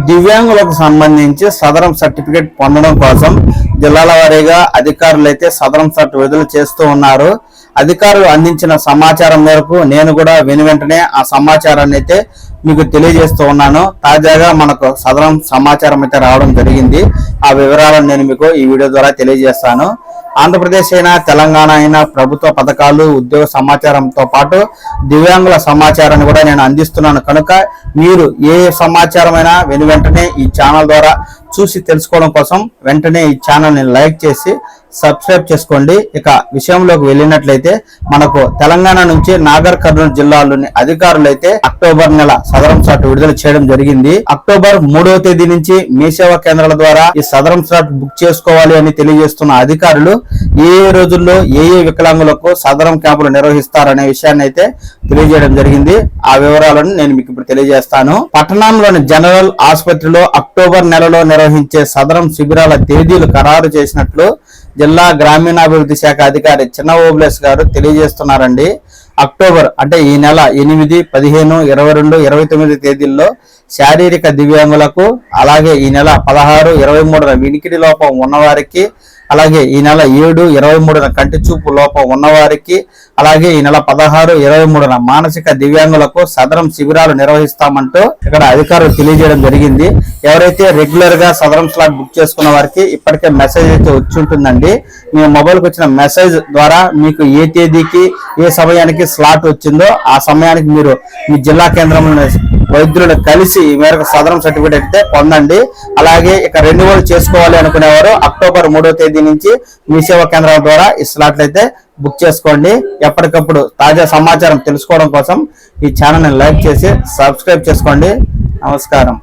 దివ్యాంగులకు సంబంధించి సదరం సర్టిఫికేట్ పొందడం కోసం జిల్లాల వారీగా అధికారులు అయితే సదరం సర్టిఫికేట్ విడుదల చేస్తూ ఉన్నారు. అధికారులు అందించిన సమాచారం మేరకు నేను కూడా వెంటనే ఆ సమాచారాన్ని అయితే మీకు తెలియజేస్తూ ఉన్నాను. తాజాగా మనకు సదరం సమాచారం అయితే రావడం జరిగింది. ఆ వివరాలను నేను మీకు ఈ వీడియో ద్వారా తెలియజేస్తాను. ఆంధ్రప్రదేశ్ అయినా తెలంగాణ అయినా ప్రభుత్వ పథకాలు ఉద్యోగ సమాచారంతో పాటు దివ్యాంగుల సమాచారాన్ని కూడా నేను అందిస్తున్నాను. కనుక మీరు ఏ సమాచారమైనా వెంటనే ఈ ఛానల్ ద్వారా చూసి తెలుసుకోవడం కోసం వెంటనే ఈ ఛానల్ని లైక్ చేసి సబ్స్క్రైబ్ చేసుకోండి. ఇక విషయంలోకి వెళ్ళినట్లయితే మనకు తెలంగాణ నుంచి నాగర్ కర్నూలు జిల్లాలోని అధికారులు అయితే అక్టోబర్ నెల సదరం స్లాట్ విడుదల చేయడం జరిగింది. అక్టోబర్ 3వ తేదీ నుంచి మీ సేవా కేంద్రాల ద్వారా ఈ సదరం స్లాట్ బుక్ చేసుకోవాలి అని తెలియజేస్తున్న అధికారులు ఏ రోజుల్లో ఏ వికలాంగులకు సదరం క్యాంపులు నిర్వహిస్తారనే విషయాన్ని అయితే తెలియజేయడం జరిగింది. ఆ వివరాలను నేను మీకు ఇప్పుడు తెలియజేస్తాను. పట్టణంలోని జనరల్ ఆసుపత్రిలో అక్టోబర్ నెలలో నిర్వహించే సదరం శిబిరాల తేదీలు ఖరారు చేసినట్లు జిల్లా గ్రామీణాభివృద్ధి శాఖ అధికారి చిన్న ఓబులేస్ గారు తెలియజేస్తున్నారండి. అక్టోబర్ అంటే ఈ నెల 8, 15, 22, 29 తేదీల్లో శారీరక దివ్యాంగులకు, అలాగే ఈ నెల 16, 23 వినికిడి లోపం ఉన్నవారికి, అలాగే ఈ నెల 7, 23 కంటి చూపు లోపం ఉన్నవారికి, అలాగే ఈ నెల 16, 23 మానసిక దివ్యాంగులకు సదరం శిబిరాలు నిర్వహిస్తామంటూ ఇక్కడ అధికారులు తెలియజేయడం జరిగింది. ఎవరైతే రెగ్యులర్ గా సదరం స్లాట్ బుక్ చేసుకున్న వారికి ఇప్పటికే మెసేజ్ అయితే వచ్చి ఉంటుందండి. మీ మొబైల్కి వచ్చిన మెసేజ్ ద్వారా మీకు ఏ తేదీకి ఏ సమయానికి స్లాట్ వచ్చిందో ఆ సమయానికి మీరు మీ జిల్లా కేంద్రంలో వైద్యులను కలిసి ఈ మేరకు సదరం సర్టిఫికేట్ అయితే పొందండి. అలాగే ఇక రెన్యువల్ చేసుకోవాలి అనుకునేవారు అక్టోబర్ 3వ తేదీ నుంచి మీ సేవా కేంద్రాల ద్వారా ఈ స్లాట్లు అయితే బుక్ చేసుకోండి. ఎప్పటికప్పుడు తాజా సమాచారం తెలుసుకోవడం కోసం ఈ ఛానల్ని లైక్ చేసి సబ్స్క్రైబ్ చేసుకోండి. నమస్కారం.